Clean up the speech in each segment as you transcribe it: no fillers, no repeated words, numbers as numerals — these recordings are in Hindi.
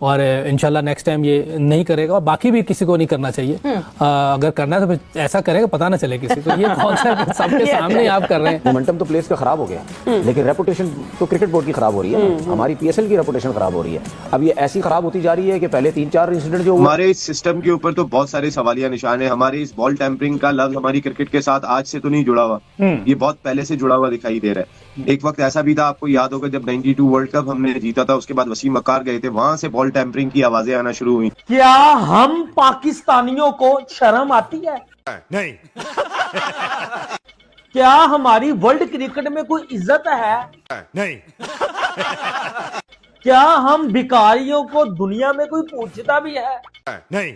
और इंशाल्लाह नेक्स्ट टाइम ये नहीं करेगा और बाकी भी किसी को नहीं करना चाहिए। अगर करना है तो फिर ऐसा करेगा पता ना चले किसी को। ये कौन सा सबके सामने आप कर रहे हैं। मोमेंटम तो प्लेयर्स का खराब हो गया, लेकिन रेपुटेशन तो क्रिकेट बोर्ड की खराब हो रही है। हमारी पीएसएल की रेपुटेशन खराब हो रही है। अब ये ऐसी खराब होती जा रही है कि पहले 3-4 इंसिडेंट जो हमारे इस सिस्टम के ऊपर तो बहुत सारे सवालिया निशान है। हमारे इस बॉल टैंपरिंग का लफ्ज हमारी क्रिकेट के साथ आज से तो नहीं जुड़ा हुआ, ये बहुत पहले से जुड़ा हुआ दिखाई दे रहा है। एक वक्त ऐसा भी था, आपको याद होगा जब 92 वर्ल्ड कप हमने जीता था, उसके बाद वसीम अख्तर गए थे, वहां से बॉल टैंपरिंग की आवाजें आना शुरू हुई। क्या हम पाकिस्तानियों को शर्म आती है? नहीं। क्या हमारी वर्ल्ड क्रिकेट में कोई इज्जत है? नहीं। क्या हम भिखारियों को दुनिया में कोई पूछता भी है? नहीं।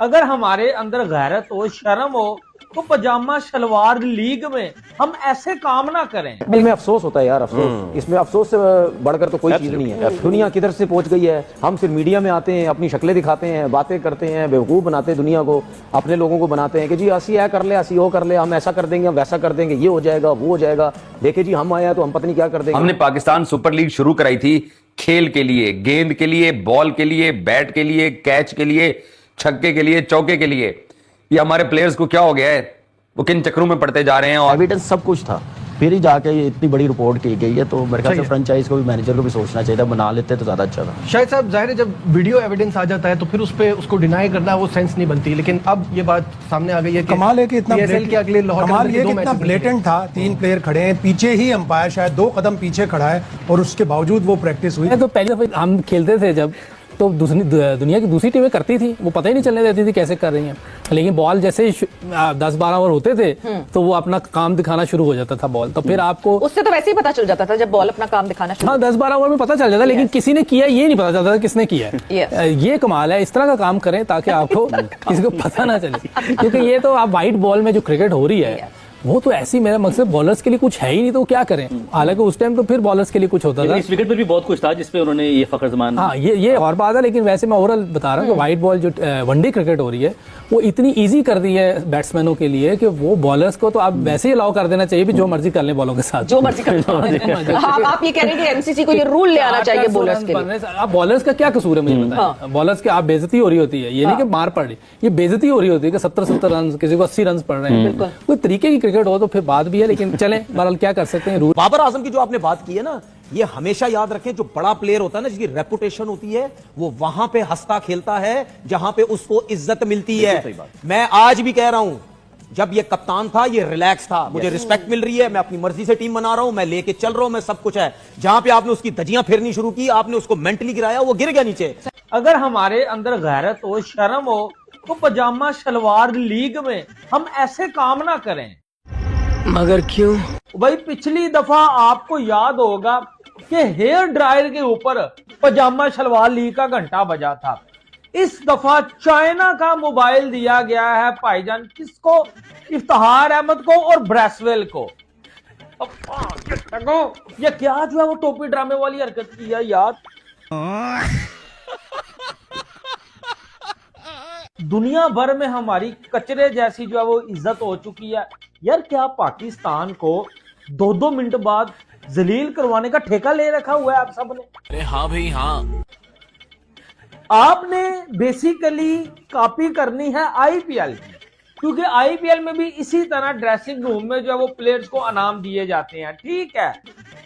अगर हमारे अंदर गैरत हो, शर्म हो, तो पजामा शलवार लीग में हम ऐसे काम ना करें। दिल में अफसोस होता है यार, अफसोस। इसमें अफसोस से बढ़कर तो कोई चीज नहीं है। दुनिया किधर से पहुंच गई है। हम सिर्फ मीडिया में आते हैं, अपनी शक्लें दिखाते हैं, बातें करते हैं, बेवकूफ बनाते हैं दुनिया को, अपने लोगों को बनाते हैं कि जी असी ऐ कर ले, असी वो कर ले, हम ऐसा कर देंगे, हम वैसा कर देंगे, ये हो जाएगा, वो हो जाएगा। देखे जी हम आए तो हम पता नहीं क्या कर देंगे। हमने पाकिस्तान सुपर लीग शुरू कराई थी खेल के लिए, गेंद के लिए, बॉल के लिए, बैट के लिए, कैच के लिए, छक्के के लिए, चौके के लिए। ये हमारे प्लेयर्स को क्या हो गया है, वो किन चक्रों में पड़ते जा रहे हैं। और एविडेंस सब कुछ था, फिर ही जाके इतनी बड़ी रिपोर्ट की गई है। तो मेरे ख्याल से फ्रेंचाइज को भी, मैनेजर को भी सोचना चाहिए था, बना लेते तो ज्यादा अच्छा था। शायद साहब जाहिर है जब वीडियो एविडेंस आ जाता है तो फिर उस पे उसको डिनाई करना वो सेंस नहीं बनती, लेकिन अब ये बात सामने आ गई है। कमाल है कि इतना कमाल ये कितना ब्लेटेंट था। 3 प्लेयर खड़े हैं, पीछे ही अंपायर शायद 2 कदम पीछे खड़ा है और उसके बावजूद वो प्रैक्टिस हुई। तो पहले दफे हम खेलते थे जब, तो दुनिया की दूसरी टीमें करती थी, वो पता ही नहीं चलने देती थी कैसे कर रही हैं। लेकिन बॉल जैसे 10-12 ओवर होते थे तो वो अपना काम दिखाना शुरू हो जाता था बॉल, तो फिर आपको उससे तो वैसे ही पता चल जाता था जब बॉल अपना काम दिखाना शुरू। हाँ, 10-12 ओवर में पता चल जाता, लेकिन किसी ने किया ये नहीं पता चलता था किसने किया है। ये कमाल है, इस तरह का काम करें ताकि आपको किसी को पता ना चले। क्योंकि ये तो आप व्हाइट बॉल में जो क्रिकेट हो रही है वो तो ऐसी, मेरा मकसद बॉलर्स के लिए कुछ है ही नहीं, तो क्या करें। हालांकि उस टाइम तो फिर बॉलर्स के लिए कुछ होता था। इस विकेट पर भी बहुत कुछ था जिसपे उन्होंने ये फखर जमान। हाँ, ये और बात है, लेकिन वैसे मैं ओवरऑल बता रहा हूँ कि व्हाइट बॉल जो वनडे क्रिकेट हो रही है वो इतनी इजी कर दी है बैट्समैनों के लिए कि वो बॉलर्स को तो आप वैसे ही अलाउ कर देना चाहिए भी जो मर्जी कर लें बॉलों के साथ, जो मर्जी कर लें। आप ये कह रहे हैं कि एमसीसी को ये रूल ले आना चाहिए बॉलर्स के लिए। आप बॉलर्स का क्या कसूर है मुझे बताएं। बॉलर्स की आप बेइज्जती हो रही होती है, ये नहीं कि मार पड़ रही, ये बेइज्जती हो रही होती है कि 70-70 रन, किसी को 80 रन पड़ रहे हैं। कोई तरीके की क्रिकेट हो तो फिर बात भी है, लेकिन चलें बहरहाल क्या कर सकते हैं। बाबर आजम की जो आपने बात की है ना, ये हमेशा याद रखें, जो बड़ा प्लेयर होता है ना, जिसकी रेपुटेशन होती है, वो वहां पे हंसता खेलता है जहां पे उसको इज्जत मिलती है। मैं आज भी कह रहा हूं, जब ये कप्तान था ये रिलैक्स था, मुझे रिस्पेक्ट मिल रही है, मैं अपनी मर्जी से टीम बना रहा हूं, मैं लेके चल रहा हूं, मैं सब कुछ है। जहां पे आपने उसकी धजियां फेरनी शुरू की, आपने उसको मेंटली गिराया, वो गिर गया नीचे। अगर हमारे अंदर गैरत हो, शर्म हो, तो पजामा शलवार लीग में हम ऐसे काम ना करें। मगर क्यों भाई, पिछली दफा आपको याद होगा कि हेयर ड्रायर के ऊपर पजामा शलवार लीग का घंटा बजा था। इस दफा चाइना का मोबाइल दिया गया है भाईजान, किसको? इफ्तिखार अहमद को और ब्रेसवेल को। ये क्या जो है वो टोपी ड्रामे वाली हरकत की है यार। दुनिया भर में हमारी कचरे जैसी जो है वो इज्जत हो चुकी है यार। क्या पाकिस्तान को 2-2 मिनट बाद जलील करवाने का ठेका ले रखा हुआ है आप सबने? अरे हाँ भाई हाँ, आपने बेसिकली कॉपी करनी है आईपीएल की, क्योंकि आईपीएल में भी इसी तरह ड्रेसिंग रूम में जो है वो प्लेयर्स को इनाम दिए जाते हैं, ठीक है?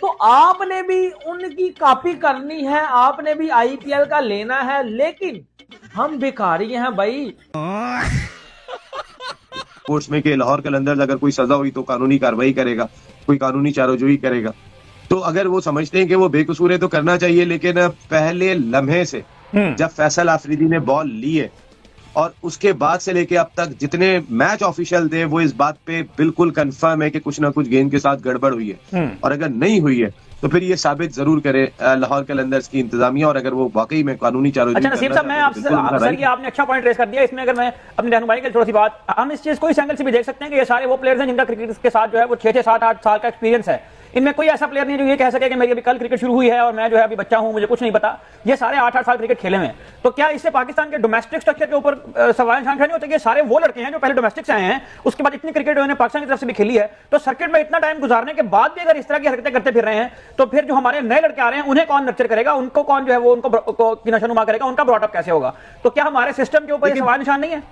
तो आपने भी उनकी कॉपी करनी है, आपने भी आईपीएल का लेना है, लेकिन हम भिखारी हैं भाई। स्पोर्ट्स में के लाहौर कलंदर्स अगर कोई सजा हुई तो कानूनी कार्रवाई करेगा, कोई कानूनी चाराजोई करेगा। तो अगर वो समझते हैं कि वो बेकसूर है तो करना चाहिए, लेकिन पहले लम्हे से जब फैसल आफरीदी ने बॉल ली है और उसके बाद से लेके अब तक जितने मैच ऑफिशियल थे वो इस बात पे बिल्कुल कंफर्म है कि कुछ ना कुछ गेंद के साथ गड़बड़ हुई है। और अगर नहीं हुई है तो फिर ये साबित जरूर करे लाहौर कलंदर्स की इंतजामिया, और अगर वो वाकई में कानूनी चारों। अच्छा नसीब साहब, मैं आपसे सर, ये आपने अच्छा पॉइंट रेस कर दिया। इसमें अगर मैं अपनी रहनुमाई के थोड़ी सी बात, हम इस चीज को इस एंगल से भी देख सकते हैं कि ये सारे वो प्लेयर्स हैं जिनका क्रिकेट के साथ जो है वो 6-6, 7-8 साल का एक्सपीरियंस है। इनमें कोई ऐसा प्लेयर नहीं जो ये कह सके कि मेरी अभी कल क्रिकेट शुरू हुई है और मैं जो है अभी बच्चा हूं, मुझे कुछ नहीं पता। ये सारे 8-8 साल क्रिकेट खेले हुए हैं। तो क्या इससे पाकिस्तान के डोमेस्टिक स्ट्रक्चर के ऊपर सवाल निशान नहीं होता कि सारे वो लड़के हैं जो पहले डोमेस्टिक से आए हैं, उसके बाद इतनी क्रिकेट उन्होंने पाकिस्तान की तरफ से भी खेली है, तो सर्किट में इतना टाइम गुजारने के बाद भी अगर इस तरह की हरकतें करते फिर रहे हैं, तो फिर जो हमारे नए लड़के आ रहे हैं उन्हें कौन नर्चर करेगा, उनको कौन जो है वो उनको नशोनुमा करेगा, उनका ब्रॉटअप कैसे होगा? तो क्या हमारे सिस्टम के ऊपर सवाल निशान नहीं है?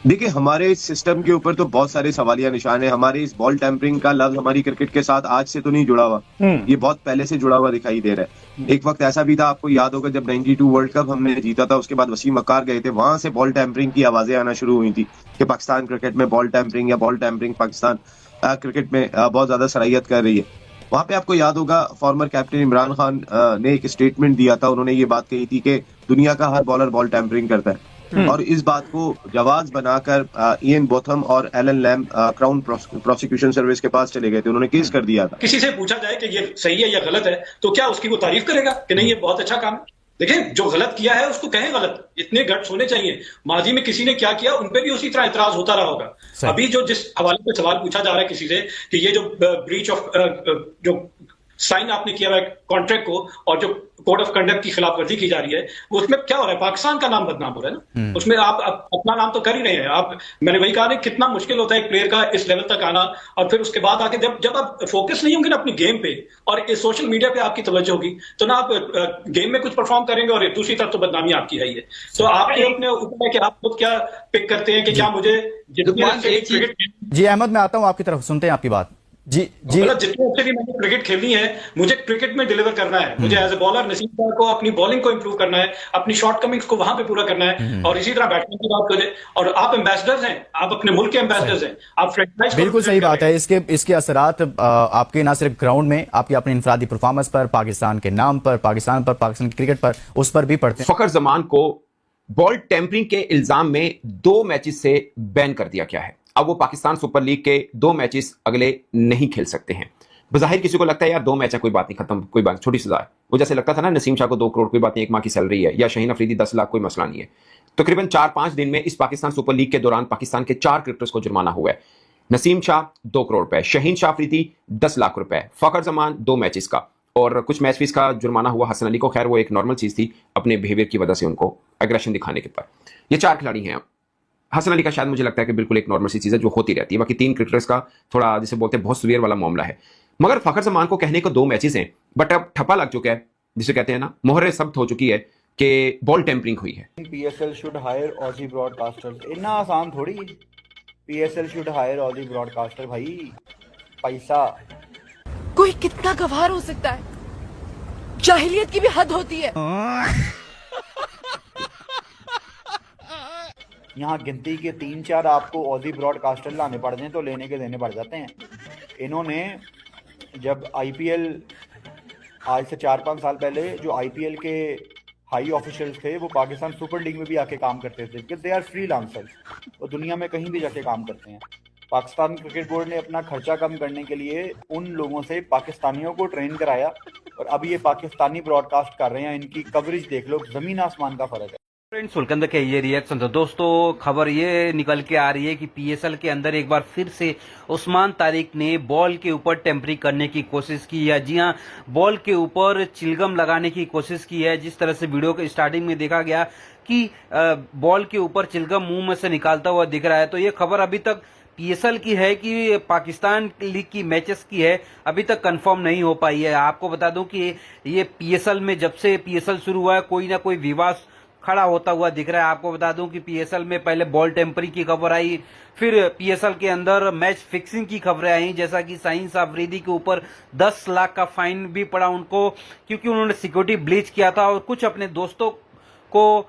देखिए, हमारे इस सिस्टम के ऊपर तो बहुत सारे सवालिया निशान है। हमारे इस बॉल टेम्परिंग का लफ्ज हमारी क्रिकेट के साथ आज से तो नहीं जुड़ा हुआ, ये बहुत पहले से जुड़ा हुआ दिखाई दे रहा है। एक वक्त ऐसा भी था, आपको याद होगा, जब 92 वर्ल्ड कप हमने जीता था, उसके बाद वसीम अख्तर गए थे, वहां से बॉल टेम्परिंग की आवाजें आना शुरू हुई थी कि पाकिस्तान क्रिकेट में बॉल टेम्परिंग या बॉल टेम्परिंग पाकिस्तान क्रिकेट में बहुत ज्यादा सराहियत कर रही है। वहां पे आपको याद होगा, फॉर्मर कैप्टन इमरान खान ने एक स्टेटमेंट दिया था। उन्होंने ये बात कही थी कि दुनिया का हर बॉलर बॉल टेम्परिंग करता है, और इस बात को जवाब बनाकर इयन बोथम और Allan Lamb Crown Prosecution Service के पास चले गए थे। उन्होंने केस कर दिया था। किसी से पूछा जाए कि ये सही है या गलत है, तो क्या उसकी वो तारीफ करेगा कि नहीं ये बहुत अच्छा काम है? देखिए, जो गलत किया है उसको कहें गलत, इतने गट्स होने चाहिए। माजी में किसी ने क्या किया, उन पे भी उसी तरह इतराज होता रहा होगा। अभी जो जिस हवाले पे सवाल पूछा जा रहा है किसी से कि ये जो ब्रीच ऑफ जो साइन आपने किया है कॉन्ट्रैक्ट को और जो कोड ऑफ कंडक्ट की खिलाफवर्जी की जा रही है, उसमें क्या हो रहा है? पाकिस्तान का नाम बदनाम हो रहा है ना। उसमें आप अपना नाम तो कर ही रहे हैं। आप, मैंने वही कहा, कितना मुश्किल होता है एक प्लेयर का इस लेवल तक आना, और फिर उसके बाद आके जब आप फोकस नहीं होंगे ना अपनी गेम पे और इस सोशल मीडिया पे आपकी तवज्जो होगी, तो ना आप गेम में कुछ परफॉर्म करेंगे और दूसरी तरफ तो बदनामी आपकी है। ये तो आपके अपने ऊपर है कि आप खुद क्या पिक करते हैं कि क्या मुझे जी अहमद, मैं आता हूं आपकी तरफ, सुनते हैं आपकी बात। जी मतलब जितने अच्छे भी मैंने क्रिकेट खेलनी है, मुझे क्रिकेट में डिलीवर करना है। मुझे as a bowler Naseem Shah को अपनी बॉलिंग को इंप्रूव करना है, अपनी शॉर्ट कमिंग्स को वहां पे पूरा करना है, और इसी तरह बैट्समैन की बात करें। और आप एम्बेसडर्स हैं, आप अपने मुल्क के एम्बेसडर्स हैं, आप फ्रेंचाइज। बिल्कुल सही बात है। इसके असरात आपके ना सिर्फ ग्राउंड में, आपकी अपनी इंफरादी परफॉर्मेंस पर, पाकिस्तान के नाम पर, पाकिस्तान की क्रिकेट पर, उस पर भी पड़ते हैं। फखर जमान को बॉल टेम्परिंग के इल्जाम में 2 मैचेस से बैन कर दिया गया है। अब वो पाकिस्तान सुपर लीग के 2 मैचेस अगले नहीं खेल सकते हैं। बज़ाहिर किसी को लगता है यार 2 मैच है, कोई बात नहीं, खत्म, कोई बात, छोटी सजा है। वो जैसे लगता था ना नसीम शाह को 2 करोड़ कोई बात नहीं, 1 माह की सैलरी है, या शहीन अफरीदी 10 लाख कोई मसला नहीं है। तकरीबन 4-5 दिन में इस पाकिस्तान सुपर लीग के दौरान पाकिस्तान के 4 क्रिकेटर्स को जुर्माना हुआ है। नसीम शाह 2 करोड़ रुपए, शहीन शाह अफरीदी 10 लाख रुपए, फखर जमान 2 मैचेस का, और कुछ मैच फीस का जुर्माना हुआ हसन अली को। खैर वो एक नॉर्मल चीज थी, अपने बिहेवियर की वजह से उनको एग्रेशन दिखाने के पर। ये 4 खिलाड़ी हैं। हसन अली का शायद मुझे लगता है कि बिल्कुल एक नॉर्मल सी चीज है जो होती रहती है। बाकी 3 क्रिकेटर्स का थोड़ा जिसे बोलते हैं बहुत सीवियर वाला मामला है। मगर फखर जमान को कहने को 2 मैचेस हैं, बट अब ठप्पा लग चुका है, जिसे कहते हैं ना, मोहर सब्त हो चुकी है कि बॉल टेम्परिंग हुई है। PSL should higher Aussie broadcasters. इतना आसान थोड़ी। PSL should higher Aussie broadcaster. भाई पैसा, कोई कितना गवार हो सकता है? जाहिलियत की भी हद होती है। यहाँ गिनती के 3-4 आपको ऑजी ब्रॉडकास्टर लाने पड़ जाए तो लेने के देने पड़ जाते हैं। इन्होंने जब IPL आज से 4-5 साल पहले जो IPL के हाई ऑफिशियल्स थे वो पाकिस्तान सुपर लीग में भी आके काम करते थे, बिकॉज दे आर फ्रीलांसर्स, वो दुनिया में कहीं भी जाके काम करते हैं। पाकिस्तान क्रिकेट बोर्ड ने अपना खर्चा कम करने के लिए उन लोगों से पाकिस्तानियों को ट्रेन कराया, और अब ये पाकिस्तानी ब्रॉडकास्ट कर रहे हैं। इनकी कवरेज देख लो, जमीन आसमान का फर्क है। फ्रेंड्स, सुलकंद के ये रिएक्शन। तो दोस्तों, खबर ये निकल के आ रही है कि PSL के अंदर एक बार फिर से उस्मान तारिक ने बॉल के ऊपर टेम्परिंग करने की कोशिश की है। जी हाँ, बॉल के ऊपर चिलगम लगाने की कोशिश की है। जिस तरह से वीडियो के स्टार्टिंग में देखा गया कि बॉल के ऊपर चिलगम मुंह में से निकालता हुआ दिख रहा है। तो ये खबर अभी तक PSL की है कि पाकिस्तान लीग की मैचेस की है, अभी तक कंफर्म नहीं हो पाई है। आपको बता दूं कि ये PSL में जब से PSL शुरू हुआ है कोई ना कोई विवाद खड़ा होता हुआ दिख रहा है। आपको बता दूं कि PSL में पहले बॉल टेम्परिंग की खबर आई, फिर PSL के अंदर मैच फिक्सिंग की खबरें आई, जैसा कि शाहीन शाह अफरीदी के ऊपर 10 लाख का फाइन भी पड़ा उनको, क्योंकि उन्होंने सिक्योरिटी ब्लीच किया था और कुछ अपने दोस्तों को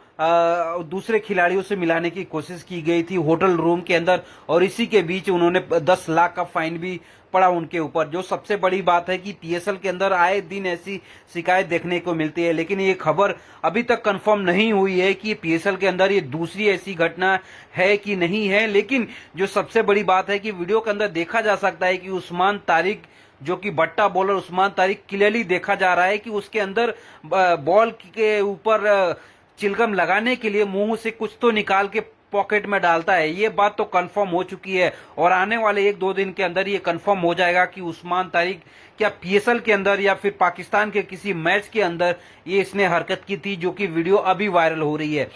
दूसरे खिलाड़ियों से मिलाने की कोशिश की गई थी होटल रूम के अंदर, और इसी के बीच उन्होंने 10 लाख का फाइन भी पड़ा उनके ऊपर। जो सबसे बड़ी बात है कि PSL के अंदर आए दिन ऐसी शिकायत देखने को मिलती है, लेकिन ये खबर अभी तक कंफर्म नहीं हुई है कि PSL के अंदर ये दूसरी ऐसी घटना है कि नहीं है। लेकिन जो सबसे बड़ी बात है कि वीडियो के अंदर देखा जा सकता है कि उस्मान तारिक, जो कि बट्टा बॉलर उस्मान तारिक, क्लियरली देखा जा रहा है कि उसके अंदर बॉल के ऊपर चिलगम लगाने के लिए मुंह से कुछ तो निकाल के पॉकेट में डालता है। ये बात तो कंफर्म हो चुकी है और आने वाले 1-2 दिन के अंदर ये कंफर्म हो जाएगा कि उस्मान तारिक क्या पीएसएल के अंदर या फिर पाकिस्तान के किसी मैच के अंदर ये इसने हरकत की थी, जो कि वीडियो अभी वायरल हो रही है।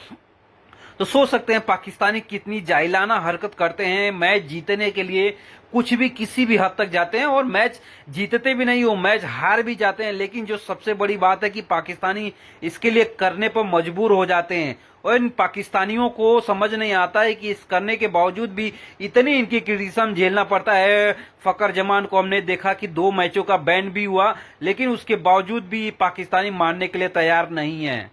तो सोच सकते हैं पाकिस्तानी कितनी जाहिलाना हरकत करते हैं। मैच जीतने के लिए कुछ भी किसी भी हद तक जाते हैं और मैच जीतते भी नहीं हो, मैच हार भी जाते हैं। लेकिन जो सबसे बड़ी बात है कि पाकिस्तानी इसके लिए करने पर मजबूर हो जाते हैं और इन पाकिस्तानियों को समझ नहीं आता है कि इस करने के बावजूद भी इतनी इनकी क्रिटिसिज्म झेलना पड़ता है। फकर जमान को हमने देखा कि 2 मैचों का बैन भी हुआ, लेकिन उसके बावजूद भी पाकिस्तानी मानने के लिए तैयार नहीं है।